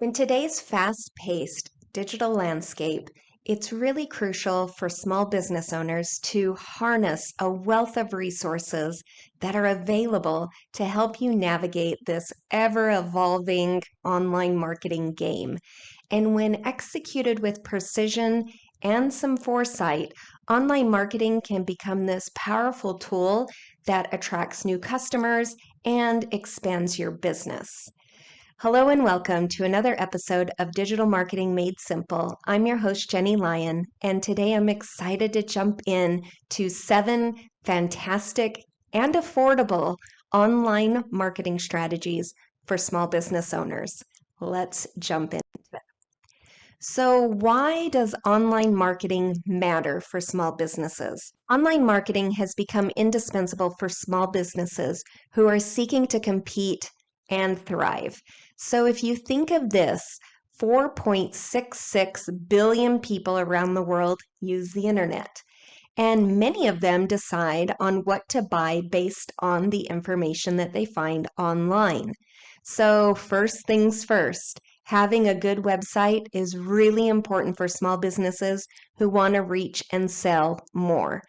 In today's fast-paced digital landscape, it's really crucial for small business owners to harness a wealth of resources that are available to help you navigate this ever-evolving online marketing game. And when executed with precision and some foresight, online marketing can become this powerful tool that attracts new customers and expands your business. Hello and welcome to another episode of Digital Marketing Made Simple. I'm your host, Jennie Lyon, and today I'm excited to jump in to 7 fantastic and affordable online marketing strategies for small business owners. Let's jump into it. So, why does online marketing matter for small businesses? Online marketing has become indispensable for small businesses who are seeking to compete and thrive. So if you think of this, 4.66 billion people around the world use the internet, and many of them decide on what to buy based on the information that they find online. So first things first, having a good website is really important for small businesses who want to reach and sell more.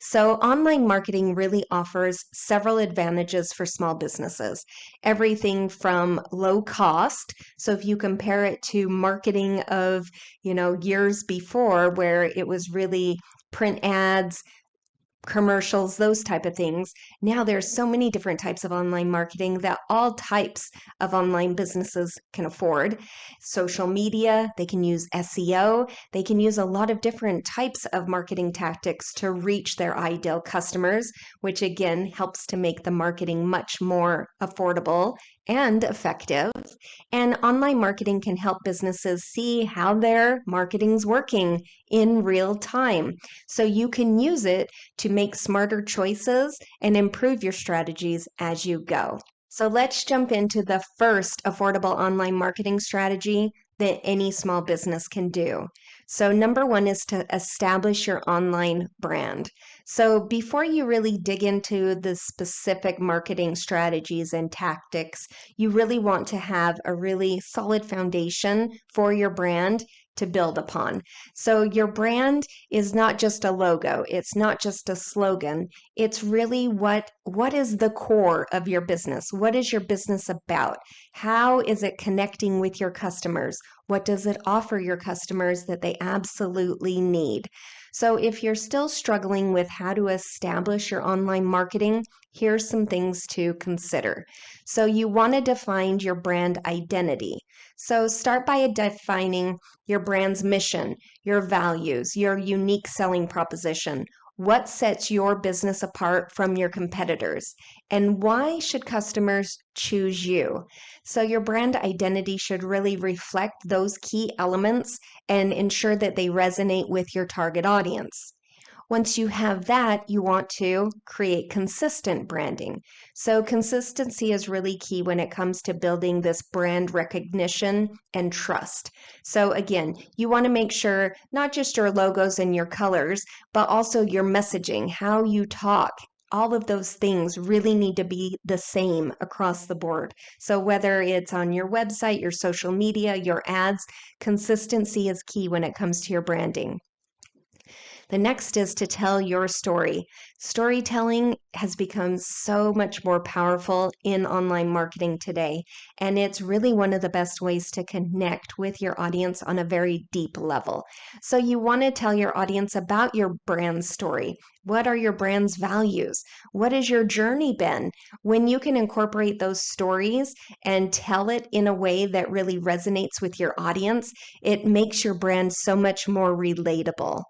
So online marketing really offers several advantages for small businesses. Everything from low cost. So if you compare it to marketing of, years before where it was really print ads, commercials, those type of things. Now there's so many different types of online marketing that all types of online businesses can afford. Social media, they can use SEO, they can use a lot of different types of marketing tactics to reach their ideal customers, which again helps to make the marketing much more affordable and effective. And online marketing can help businesses see how their marketing's working in real time. So you can use it to make smarter choices and improve your strategies as you go. So let's jump into the first affordable online marketing strategy that any small business can do. So number 1 is to establish your online brand. So before you really dig into the specific marketing strategies and tactics, you really want to have a really solid foundation for your brand to build upon. So your brand is not just a logo, it's not just a slogan, it's really what is the core of your business? What is your business about? How is it connecting with your customers? What does it offer your customers that they absolutely need? So if you're still struggling with how to establish your online marketing, here's some things to consider. So you want to define your brand identity. So start by defining your brand's mission, your values, your unique selling proposition. What sets your business apart from your competitors? And why should customers choose you? So your brand identity should really reflect those key elements and ensure that they resonate with your target audience. Once you have that, you want to create consistent branding. So consistency is really key when it comes to building this brand recognition and trust. So again, you want to make sure not just your logos and your colors, but also your messaging, how you talk. All of those things really need to be the same across the board. So whether it's on your website, your social media, your ads, consistency is key when it comes to your branding. The next is to tell your story. Storytelling has become so much more powerful in online marketing today, and it's really one of the best ways to connect with your audience on a very deep level. So you want to tell your audience about your brand story. What are your brand's values? What has your journey been? When you can incorporate those stories and tell it in a way that really resonates with your audience, it makes your brand so much more relatable.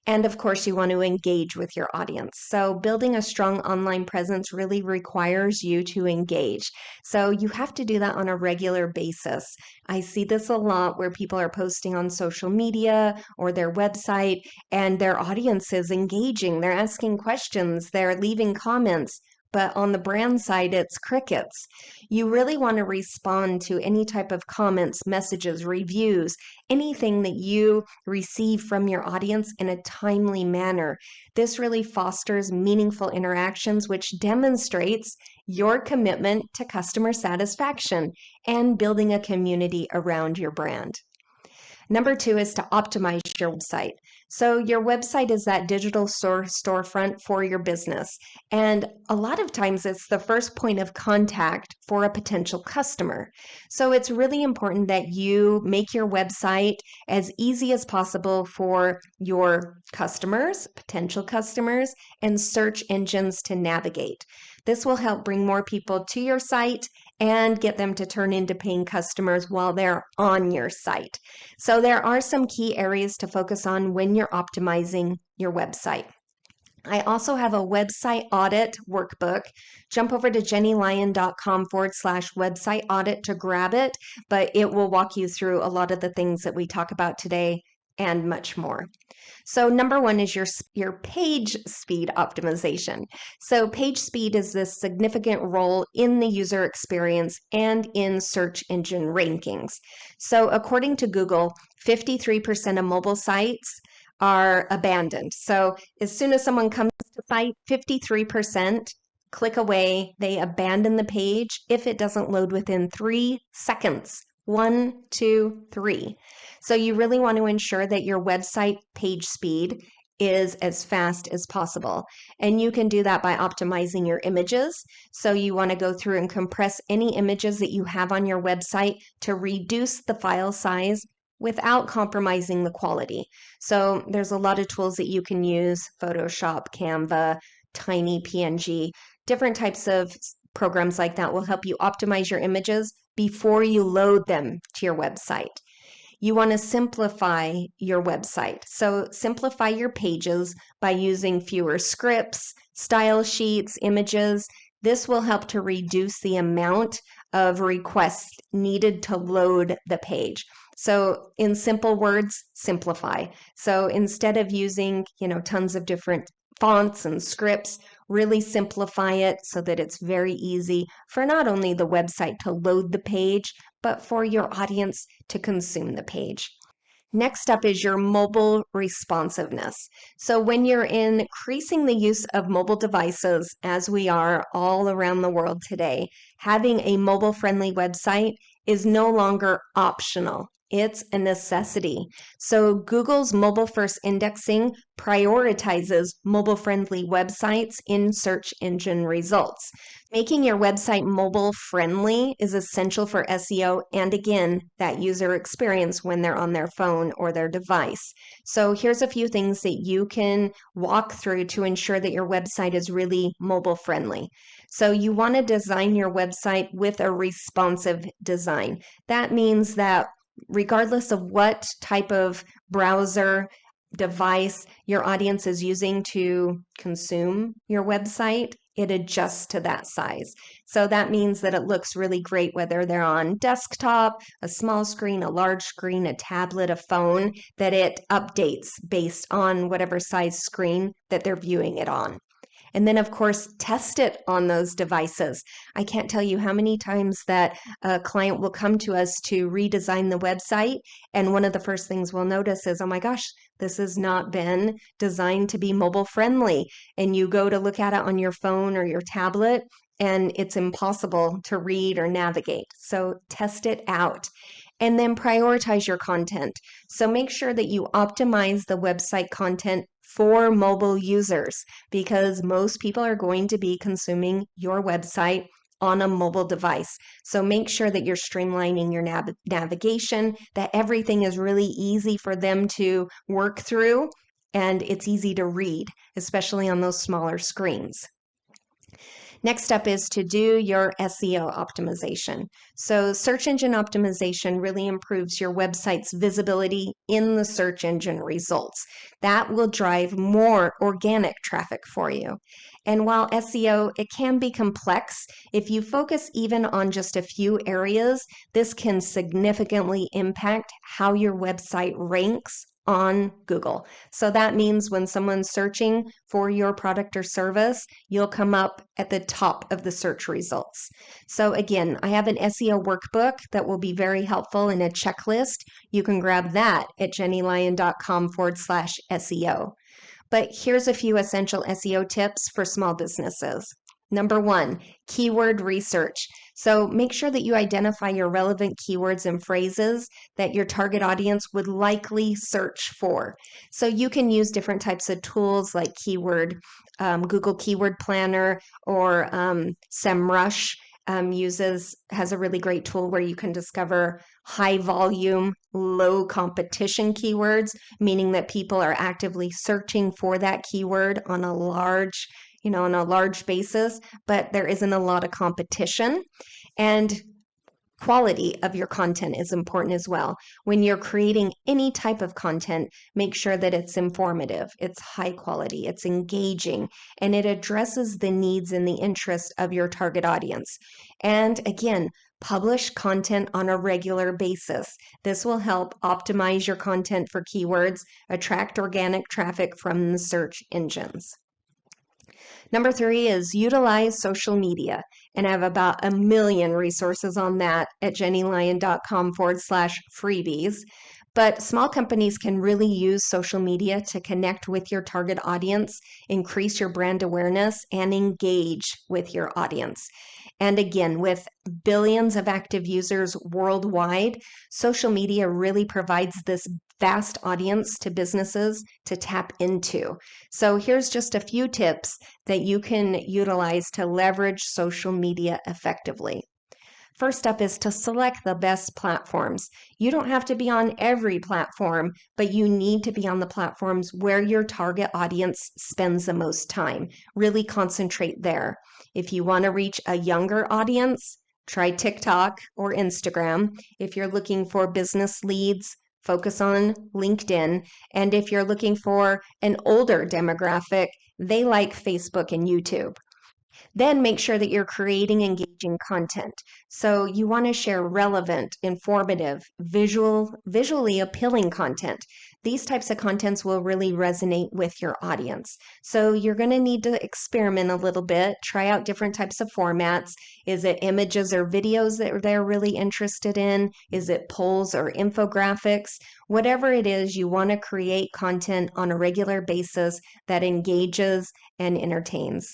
And of course, you want to engage with your audience. So building a strong online presence really requires you to engage. So you have to do that on a regular basis. I see this a lot where people are posting on social media or their website and their audience is engaging. They're asking questions, they're leaving comments. But on the brand side, it's crickets. You really want to respond to any type of comments, messages, reviews, anything that you receive from your audience in a timely manner. This really fosters meaningful interactions, which demonstrates your commitment to customer satisfaction and building a community around your brand. Number 2 is to optimize your website. So your website is that digital storefront for your business. And a lot of times it's the first point of contact for a potential customer. So it's really important that you make your website as easy as possible for your customers, potential customers, and search engines to navigate. This will help bring more people to your site and get them to turn into paying customers while they're on your site. So there are some key areas to focus on when you're optimizing your website. I also have a website audit workbook. Jump over to jennylyon.com/website audit to grab it, but it will walk you through a lot of the things that we talk about today and much more. So number 1 is your page speed optimization. So page speed is this significant role in the user experience and in search engine rankings. So according to Google, 53% of mobile sites are abandoned. So as soon as someone comes to site, 53% click away, they abandon the page if it doesn't load within 3 seconds. 1, 2, 3. So you really want to ensure that your website page speed is as fast as possible. And you can do that by optimizing your images. So you want to go through and compress any images that you have on your website to reduce the file size without compromising the quality. So there's a lot of tools that you can use, Photoshop, Canva, Tiny PNG, different types of programs like that will help you optimize your images before you load them to your website. You want to simplify your website. So simplify your pages by using fewer scripts, style sheets, images. This will help to reduce the amount of requests needed to load the page. So in simple words, simplify. So instead of using, tons of different fonts and scripts, really simplify it so that it's very easy for not only the website to load the page, but for your audience to consume the page. Next up is your mobile responsiveness. So when you're increasing the use of mobile devices, as we are all around the world today, having a mobile-friendly website is no longer optional. It's a necessity. So Google's mobile-first indexing prioritizes mobile-friendly websites in search engine results. Making your website mobile-friendly is essential for SEO and, again, that user experience when they're on their phone or their device. So here's a few things that you can walk through to ensure that your website is really mobile-friendly. So you want to design your website with a responsive design. That means that regardless of what type of browser device your audience is using to consume your website, it adjusts to that size. So that means that it looks really great whether they're on desktop, a small screen, a large screen, a tablet, a phone, that it updates based on whatever size screen that they're viewing it on. And then, of course, test it on those devices. I can't tell you how many times that a client will come to us to redesign the website, and one of the first things we'll notice is, oh my gosh, this has not been designed to be mobile friendly. And you go to look at it on your phone or your tablet, and it's impossible to read or navigate. So test it out. And then prioritize your content. So make sure that you optimize the website content for mobile users, because most people are going to be consuming your website on a mobile device. So make sure that you're streamlining your navigation, that everything is really easy for them to work through, and it's easy to read, especially on those smaller screens. Next up is to do your SEO optimization. So search engine optimization really improves your website's visibility in the search engine results. That will drive more organic traffic for you. And while SEO, it can be complex, if you focus even on just a few areas, this can significantly impact how your website ranks on Google. So that means when someone's searching for your product or service, you'll come up at the top of the search results. So again, I have an SEO workbook that will be very helpful in a checklist. You can grab that at jennylyon.com/SEO. But here's a few essential SEO tips for small businesses. Number 1, keyword research. So make sure that you identify your relevant keywords and phrases that your target audience would likely search for. So you can use different types of tools like Google Keyword Planner, or SEMrush has a really great tool where you can discover high volume, low competition keywords, meaning that people are actively searching for that keyword on a large basis, but there isn't a lot of competition. And quality of your content is important as well. When you're creating any type of content, make sure that it's informative, it's high quality, it's engaging, and it addresses the needs and the interests of your target audience. And again, publish content on a regular basis. This will help optimize your content for keywords, attract organic traffic from the search engines. Number 3 is utilize social media. And I have about a million resources on that at jennylyon.com/freebies. But small companies can really use social media to connect with your target audience, increase your brand awareness, and engage with your audience. And again, with billions of active users worldwide, social media really provides this vast audience to businesses to tap into. So here's just a few tips that you can utilize to leverage social media effectively. First up is to select the best platforms. You don't have to be on every platform, but you need to be on the platforms where your target audience spends the most time. Really concentrate there. If you want to reach a younger audience, try TikTok or Instagram. If you're looking for business leads, focus on LinkedIn. And if you're looking for an older demographic, they like Facebook and YouTube. Then make sure that you're creating engaging content. So you want to share relevant, informative, visually appealing content. These types of contents will really resonate with your audience. So you're going to need to experiment a little bit, try out different types of formats. Is it images or videos that they're really interested in? Is it polls or infographics? Whatever it is, you want to create content on a regular basis that engages and entertains.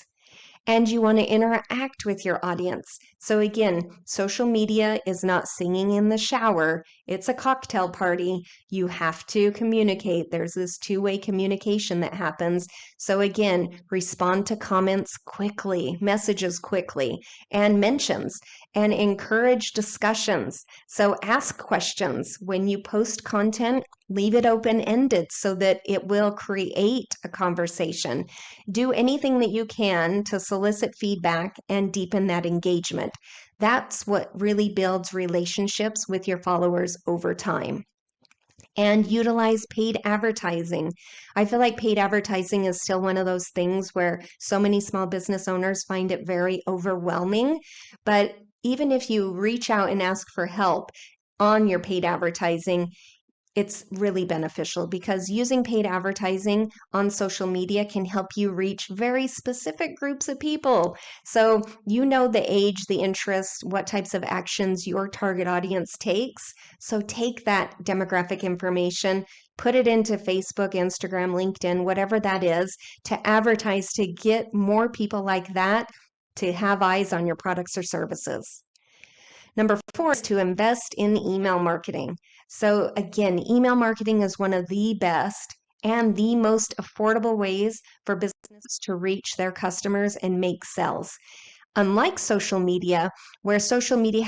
And you want to interact with your audience. So again, social media is not singing in the shower. It's a cocktail party. You have to communicate. There's this two-way communication that happens. So again, respond to comments quickly, messages quickly, and mentions, and encourage discussions. So ask questions. When you post content, leave it open-ended so that it will create a conversation. Do anything that you can to solicit feedback and deepen that engagement. That's what really builds relationships with your followers over time. And utilize paid advertising. I feel like paid advertising is still one of those things where so many small business owners find it very overwhelming. But even if you reach out and ask for help on your paid advertising, it's really beneficial, because using paid advertising on social media can help you reach very specific groups of people. So you know the age, the interests, what types of actions your target audience takes. So take that demographic information, put it into Facebook, Instagram, LinkedIn, whatever that is, to advertise to get more people like that to have eyes on your products or services. Number 4 is to invest in email marketing. So again, email marketing is one of the best and the most affordable ways for businesses to reach their customers and make sales. Unlike social media, where social media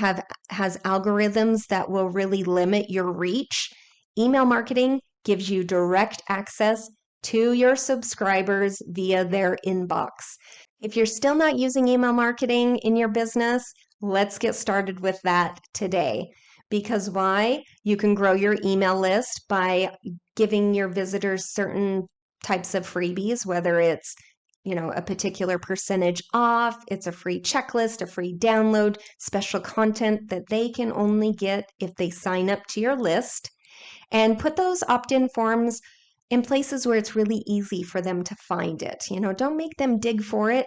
has algorithms that will really limit your reach, email marketing gives you direct access to your subscribers via their inbox. If you're still not using email marketing in your business, let's get started with that today. Because why? You can grow your email list by giving your visitors certain types of freebies, whether it's a particular percentage off, it's a free checklist, a free download, special content that they can only get if they sign up to your list. And put those opt-in forms in places where it's really easy for them to find it. Don't make them dig for it.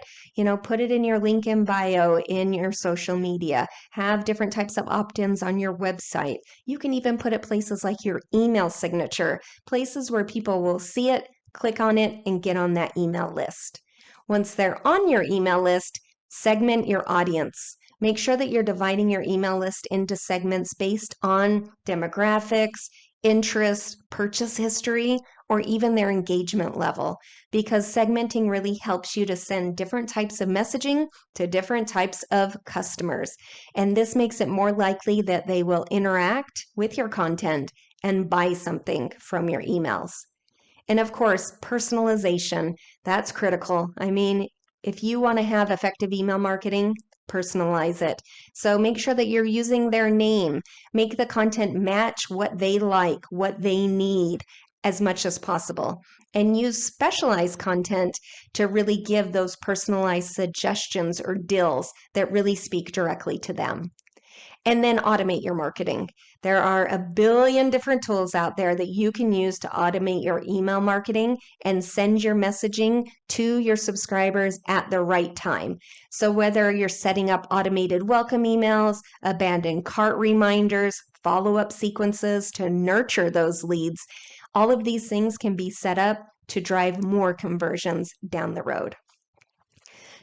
Put it in your link in bio, in your social media. Have different types of opt-ins on your website. You can even put it places like your email signature, places where people will see it, click on it, and get on that email list. Once they're on your email list, Segment your audience. Make sure that you're dividing your email list into segments based on demographics, interests, purchase history, or even their engagement level, because segmenting really helps you to send different types of messaging to different types of customers. And this makes it more likely that they will interact with your content and buy something from your emails. And of course, personalization, that's critical. I mean, if you want to have effective email marketing, personalize it. So make sure that you're using their name. Make the content match what they like, what they need as much as possible. And use specialized content to really give those personalized suggestions or deals that really speak directly to them. And then automate your marketing. There are a billion different tools out there that you can use to automate your email marketing and send your messaging to your subscribers at the right time. So whether you're setting up automated welcome emails, abandoned cart reminders, follow-up sequences to nurture those leads, all of these things can be set up to drive more conversions down the road.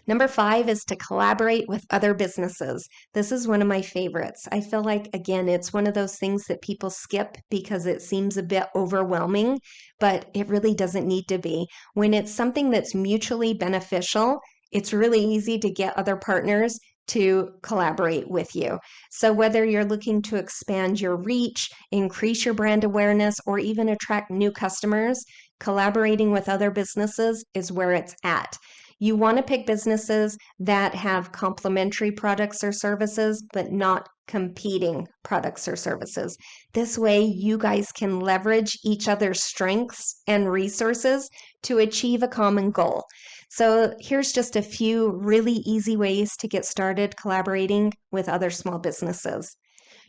Number 5 is to collaborate with other businesses. This is one of my favorites. I feel like, again, it's one of those things that people skip because it seems a bit overwhelming, but it really doesn't need to be. When it's something that's mutually beneficial, it's really easy to get other partners to collaborate with you. So whether you're looking to expand your reach, increase your brand awareness, or even attract new customers, collaborating with other businesses is where it's at. You want to pick businesses that have complementary products or services, but not competing products or services. This way, you guys can leverage each other's strengths and resources to achieve a common goal. So here's just a few really easy ways to get started collaborating with other small businesses.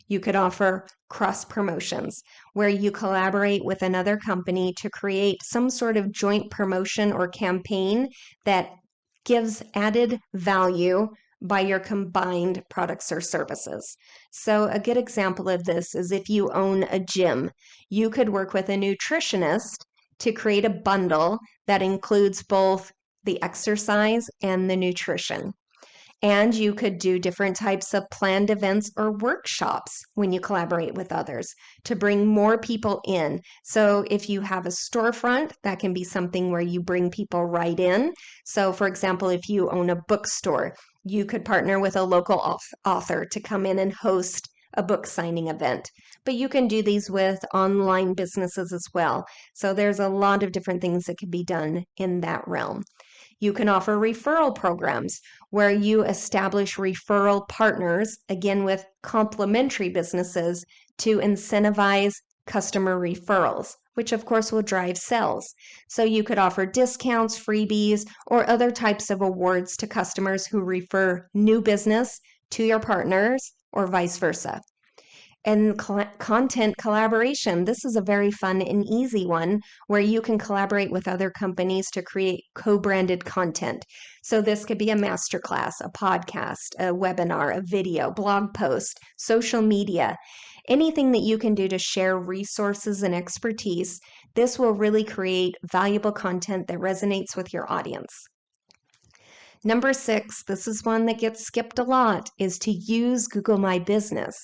You could offer cross promotions, where you collaborate with another company to create some sort of joint promotion or campaign that gives added value by your combined products or services. So a good example of this is if you own a gym, you could work with a nutritionist to create a bundle that includes both the exercise and the nutrition. And you could do different types of planned events or workshops when you collaborate with others to bring more people in. So if you have a storefront, that can be something where you bring people right in. So for example, if you own a bookstore, you could partner with a local author to come in and host a book signing event. But you can do these with online businesses as well. So there's a lot of different things that can be done in that realm. You can offer referral programs where you establish referral partners, again with complementary businesses, to incentivize customer referrals, which of course will drive sales. So you could offer discounts, freebies, or other types of awards to customers who refer new business to your partners or vice versa. And content collaboration. This is a very fun and easy one where you can collaborate with other companies to create co-branded content. So this could be a masterclass, a podcast, a webinar, a video, blog post, social media, anything that you can do to share resources and expertise. This will really create valuable content that resonates with your audience. Number 6, this is one that gets skipped a lot, is to use Google My Business.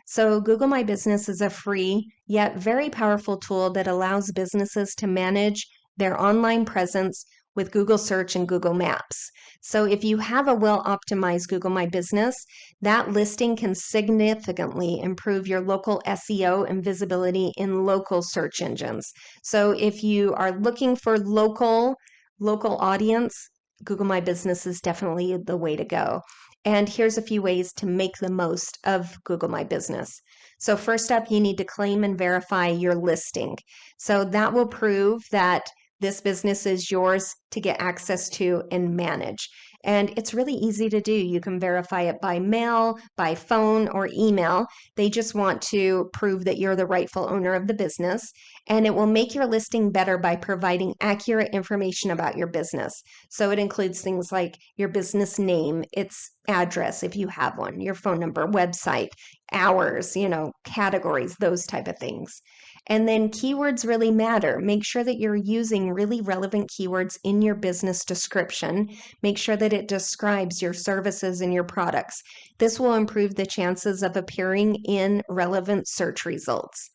So Google My Business is a free yet very powerful tool that allows businesses to manage their online presence with Google Search and Google Maps. So if you have a well-optimized Google My Business, that listing can significantly improve your local SEO and visibility in local search engines. So if you are looking for local audience, Google My Business is definitely the way to go. And here's a few ways to make the most of Google My Business. So first up, you need to claim and verify your listing. So that will prove that this business is yours to get access to and manage. And it's really easy to do. You can verify it by mail, by phone, or email. They just want to prove that you're the rightful owner of the business. And it will make your listing better by providing accurate information about your business. So it includes things like your business name, its address, if you have one, your phone number, website, hours, categories, those type of things. And then keywords really matter. Make sure that you're using really relevant keywords in your business description. Make sure that it describes your services and your products. This will improve the chances of appearing in relevant search results.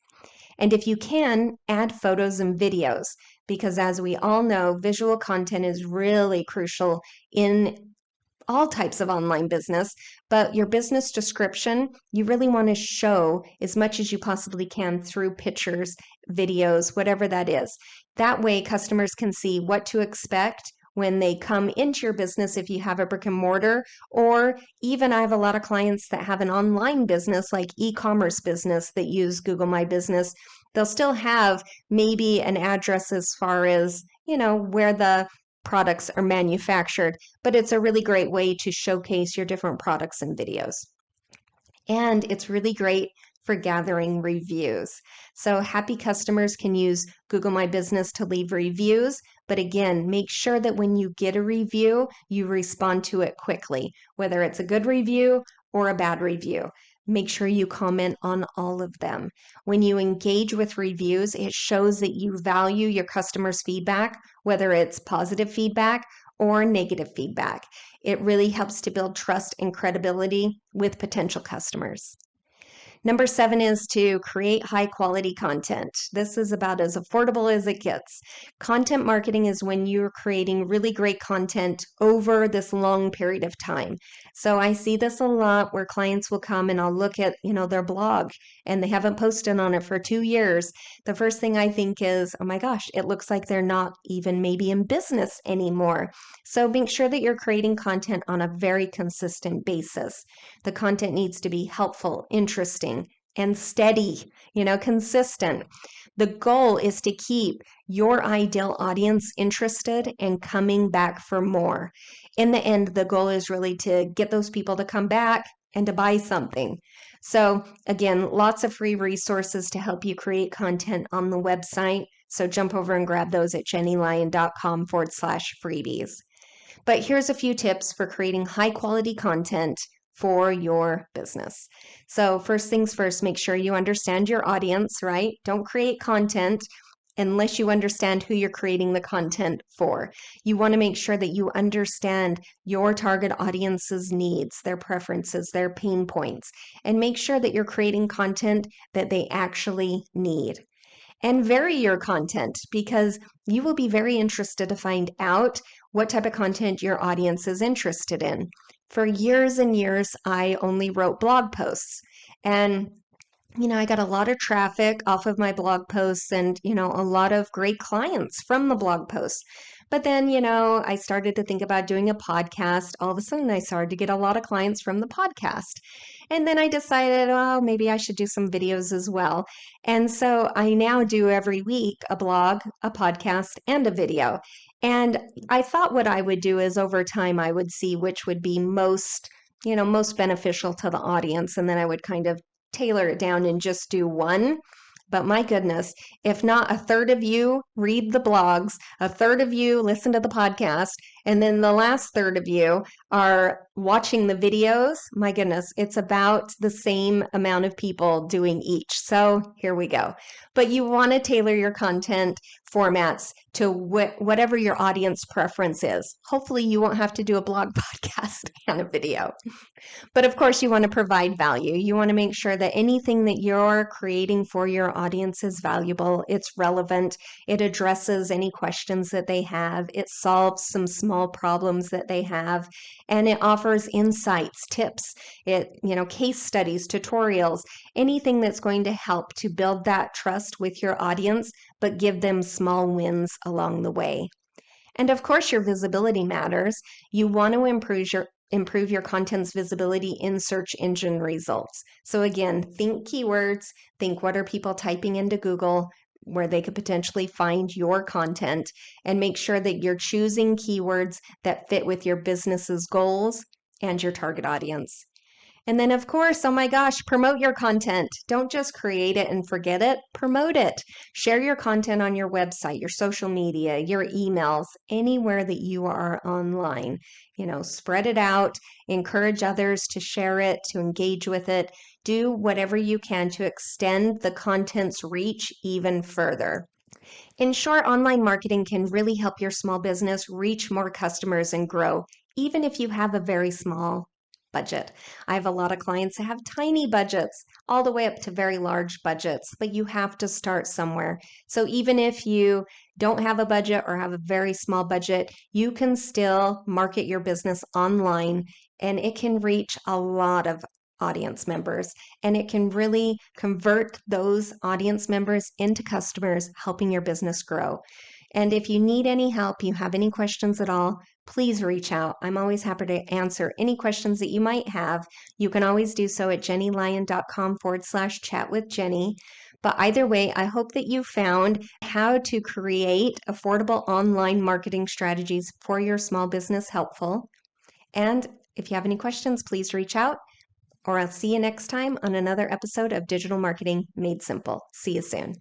And if you can, add photos and videos, because as we all know, visual content is really crucial in all types of online business, but your business description, you really want to show as much as you possibly can through pictures, videos, whatever that is. That way customers can see what to expect when they come into your business if you have a brick and mortar, or even I have a lot of clients that have an online business like e-commerce business that use Google My Business. They'll still have maybe an address as far as, where the products are manufactured, but it's a really great way to showcase your different products and videos. And it's really great for gathering reviews. So happy customers can use Google My Business to leave reviews, but again, make sure that when you get a review, you respond to it quickly, whether it's a good review or a bad review. Make sure you comment on all of them. When you engage with reviews, it shows that you value your customers' feedback, whether it's positive feedback or negative feedback. It really helps to build trust and credibility with potential customers. Number 7 is to create high quality content. This is about as affordable as it gets. Content marketing is when you're creating really great content over this long period of time. So I see this a lot where clients will come and I'll look at, their blog and they haven't posted on it for 2 years. The first thing I think is, oh my gosh, it looks like they're not even maybe in business anymore. So make sure that you're creating content on a very consistent basis. The content needs to be helpful, interesting, and steady, consistent. The goal is to keep your ideal audience interested and coming back for more. In the end, the goal is really to get those people to come back and to buy something. So again, lots of free resources to help you create content on the website. So jump over and grab those at jennielyon.com/freebies. But here's a few tips for creating high quality content for your business. So first things first, make sure you understand your audience, right? Don't create content unless you understand who you're creating the content for. You want to make sure that you understand your target audience's needs, their preferences, their pain points, and make sure that you're creating content that they actually need. And vary your content, because you will be very interested to find out what type of content your audience is interested in. For years and years, I only wrote blog posts, and I got a lot of traffic off of my blog posts and, a lot of great clients from the blog posts. But then, I started to think about doing a podcast. All of a sudden, I started to get a lot of clients from the podcast. And then I decided, oh, maybe I should do some videos as well. And so I now do every week a blog, a podcast, and a video. And I thought what I would do is over time, I would see which would be most beneficial to the audience. And then I would kind of tailor it down and just do one. But my goodness, if not a third of you read the blogs, a third of you listen to the podcast, and then the last third of you are watching the videos, my goodness, it's about the same amount of people doing each. So here we go. But you want to tailor your content formats to whatever your audience preference is. Hopefully you won't have to do a blog podcast and a video. But of course, you want to provide value. You want to make sure that anything that you're creating for your audience is valuable, it's relevant, it addresses any questions that they have, it solves some small problems that they have, and it offers insights, tips, case studies, tutorials, anything that's going to help to build that trust with your audience, but give them small wins along the way. And of course, your visibility matters. You want to improve your content's visibility in search engine results. So again, think keywords, think what are people typing into Google where they could potentially find your content, and make sure that you're choosing keywords that fit with your business's goals and your target audience. And then, of course, oh my gosh, promote your content. Don't just create it and forget it, promote it. Share your content on your website, your social media, your emails, anywhere that you are online. Spread it out, encourage others to share it, to engage with it. Do whatever you can to extend the content's reach even further. In short, online marketing can really help your small business reach more customers and grow, even if you have a very small budget. I have a lot of clients that have tiny budgets, all the way up to very large budgets, but you have to start somewhere. So even if you don't have a budget or have a very small budget, you can still market your business online, and it can reach a lot of audience members, and it can really convert those audience members into customers, helping your business grow. And if you need any help, you have any questions at all, please reach out. I'm always happy to answer any questions that you might have. You can always do so at jennielyon.com/chat with Jennie. But either way, I hope that you found how to create affordable online marketing strategies for your small business helpful. And if you have any questions, please reach out, or I'll see you next time on another episode of Digital Marketing Made Simple. See you soon.